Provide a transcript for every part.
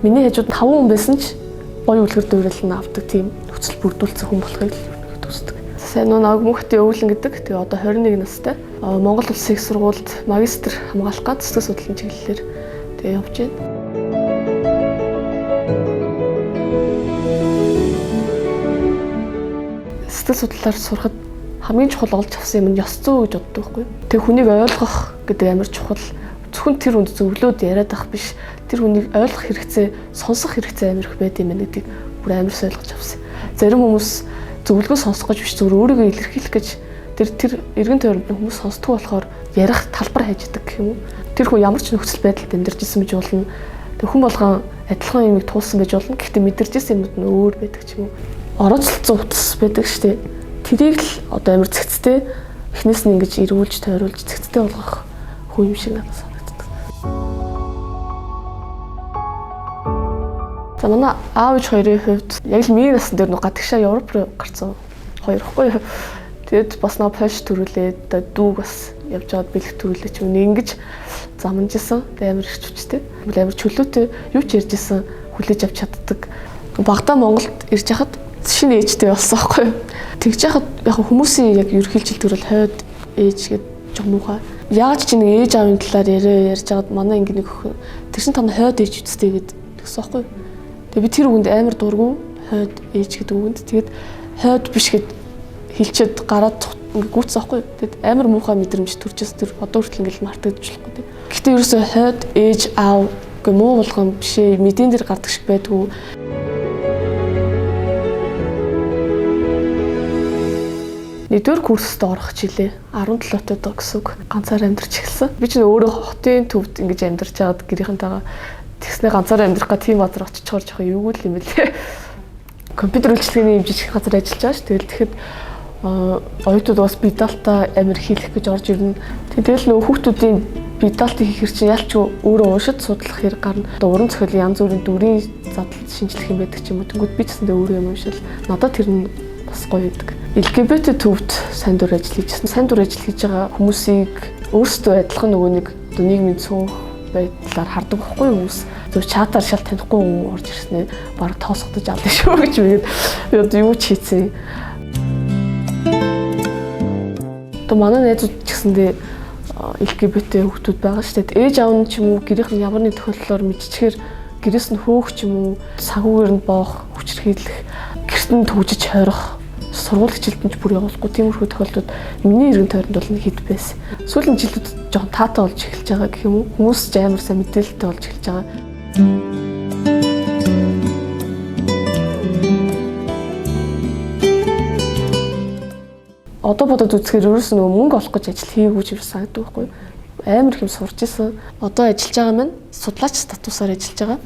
Миний хажууд 5 хүн байсан ч гоё үлгэр дуурлал авдаг тийм нөхцөл бүрдүүлсэн хүн болохыг төсдөг. Сайн нөө Наваг Мөнхтийн өвлөн гэдэг. Тэгээ одоо 21 настай. Монгол Улсын их сургуульд магистр хамгаалах гад сэтгэл судлалын чиглэлээр тэгээ явж байна. Сэтгэл судлалаар сурахад хамгийн чухал олж авсан юм нь ёс зүй гэж боддог байхгүй. Тэгээ хүнийг ойлгох гэдэг амар чухал. Зөвхөн тэр хүнд зөвлөөд яриад ах биш. Тэр хүнийг ойлгох хэрэгцээ, сонсох хэрэгцээ амар их байд юм байна гэдгийг бүр амар ойлгож авсан. Зарим хүмүүс зөвлөгөө сонсох гэж биш зөвхөн өөрийгөө илэрхийлэх гэж тэр эргэн тойронд хүмүүс сонсдог болохоор ярих талбар хайж идэг гэх юм уу. Тэр хүн ямар ч нөхцөл байдалд амьдарч исэн байж болно. Тэг хүн болгон адилхан юмыг туулсан байж болно. Гэхдээ мэдэрч исэн юмуд нь өөр байдаг ч юм уу. Орооцолцсон утас байдаг штеп. Тэрийг л одоо амар цэгцтэй эхнээс нь ингэж эргүүлж тойруулж цэгцтэй болгох хүн юм шиг надад санагддаг. За манай аав ээж хоёрын хувьд яг л миний насн дээр гадагшаа Европ руу гарсан хоёр ихгүй. Тэгэд бас нөө Польш төрүүлээд дүүг бас явж аваад бэлэг төрүүлээ ч юм ингэж замнажсэн. Амар их хүчтэй. Амар чөлөөтэй юу ч ярьж исэн хүлээж авч чаддаг. Багтаа Монголд ирж хахад шинэ ээжтэй болсон байхгүй юу. Тэгж яхад яг хүмүүсийн яг ерөнхийлжилтээр бол хойд ээж гэдэг жоо муухай. Яаж ч нэг ээж аавын талаар ярьж байгаад манай ингэ нэг тэр чин том хойд ээж үстэй гэдэг тэгсэн байхгүй юу. Тэгээ би тэр үгэнд амар дургу хойд ээж гэдэг үгэнд тэгээд хойд биш гэд хэлчихэд гараад ингэ гүйтсэн байхгүй юу. Тэгээд амар муухай мэдрэмж төржсэн тэр одоо хүртэл ингэ мартагдаж болохгүй. Гэхдээ ерөөсөө хойд ээж аав гэх муу болгон бишээ мэдэн дээр гардаг шиг байдгүй. Нэгдүгээр курст орох жилээ 17 тоо гэсэн үг ганцаар амьдарч эхэлсэн. Би чинь өөрөө хотын төвд ингэж амьдарч байгаад гэрийнхэнтэйгээ тэгснэ ганцаар амьдрах гэх тийм газар очичоор жоохон юу л юм бэлээ. Компьютер үйлчилгээний юм жижиг газар ажиллаж байгаа ш. Тэгэл тэгэхэд оюутнууд бас бидалтаа амир хийх гэж орж ирнэ. Тэгэл нөө хүүхдүүдийн бидалтыг хийхэр чинь ялч өөрөө уншиж судлах хэрэг гарна. Одоо уран зохиолын янз бүрийн дүрийн задлал шинжлэх юм байдаг ч юм уу. Тэнгүүд би ч гэсэн өөрөө юм уншил. Надад тэр нь бас гоё байдаг. LGBT төвд сайн дур ажил хийжсэн. Сайн дур ажил хийж байгаа хүмүүсийг өөрсдөө адилхан нөгөө нэг нийгмийн цөөх байдлаар хардаг байхгүй хүмүүс. Зөв чатаар шал танихгүй хүн орж ирснээр баг тоосгодож авдаг шүү гэж бигээд юу ч хийцээ. Одоо манай найзууд ч гэсэндээ LGBT хүүхдүүд байгаа шүү дээ. Ээж аав нь ч юм уу гэрийнх нь ямар нэг тохиолдлоор мэдчихээр гэрээс нь хөөх ч юм уу санхүүгээр нь боох, хүчрхийлэх, гэрт нь төгжиж хойрох сургууль хичээлтэнд ч бүр явуулахгүй тиймэрхүү тохиолдолд миний эргэн тойронд бол нэг хэд байсан. Сүүлийн жилүүд жоохон таатай болж эхэлж байгаа гэх юм уу? Хүмүүс ч амар сайн мэдээлэлтэй болж эхэлж байгаа. Одоо бодоод үзэхээр ерөөсөө нөгөө мөнгө олох гэж ажил хийгээгүй ч юм санагддаг байхгүй юу? Амар их юм сурч исэн. Одоо ажиллаж байгаа маань судлаач статусаар ажиллаж байгаа.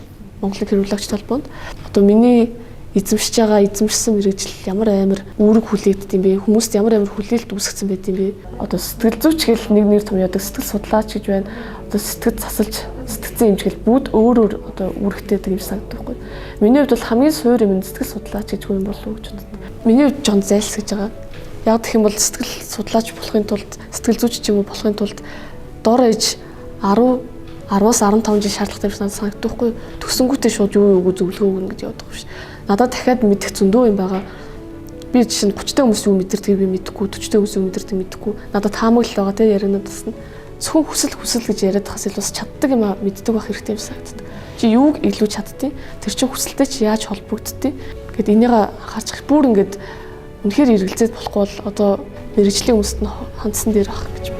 Монголын хэрэглэгч толгойд. Одоо миний эзэмшиж байгаа эзэмшсэн мэрэгжил ямар амар үүрэг хүлээдд юм бэ? Хүмүүст ямар амар хүлээлт үүсгэсэн байд юм бэ? Одоо сэтгэл зүйч гэл нэг нэр томьёодог сэтгэл судлаач гэж байна. Одоо сэтгэл засалж сэтгцэн эмчгэл бүгд өөр одоо үүрэгтэйдэг юм санагддаг байхгүй. Миний хувьд бол хамгийн суур юм сэтгэл судлаач гэж юм болов уу гэж боддог. Миний хувьд жон зайлсхийж байгаа. Яг гэх юм бол сэтгэл судлаач болохын тулд сэтгэл зүйч ч юм уу болохын тулд дор ээж 10-аас 15 жил шаардлагатай юм санагддаг байхгүй. Төгсөнгүүтээ шууд юу зөвлөгөө өгнө гэж явдаг биш. Надад дахиад мэдэх зөндөө юм байгаа. Би чинь 30-тай хүмүүс юу мэдэрдгийг би мэдэхгүй, 40-тай хүмүүс юу мэдэрдгийг мэдэхгүй. Надад таамаглал байгаа те яригнаас нь. Зөвхөн хүсэл гэж яриад хас илүү бас чаддаг юм мэддэг байх хэрэгтэй юм санагддаг. Чи юуг илүү чаддгийг тэр чинь хүсэлтэй чи яаж холбогддгийг гэд энийг харчих бүр ингээд үнэхээр эргэлзээд болохгүй бол одоо мэрэгжлийн хүмүүст нь хандсан дээр ах гэж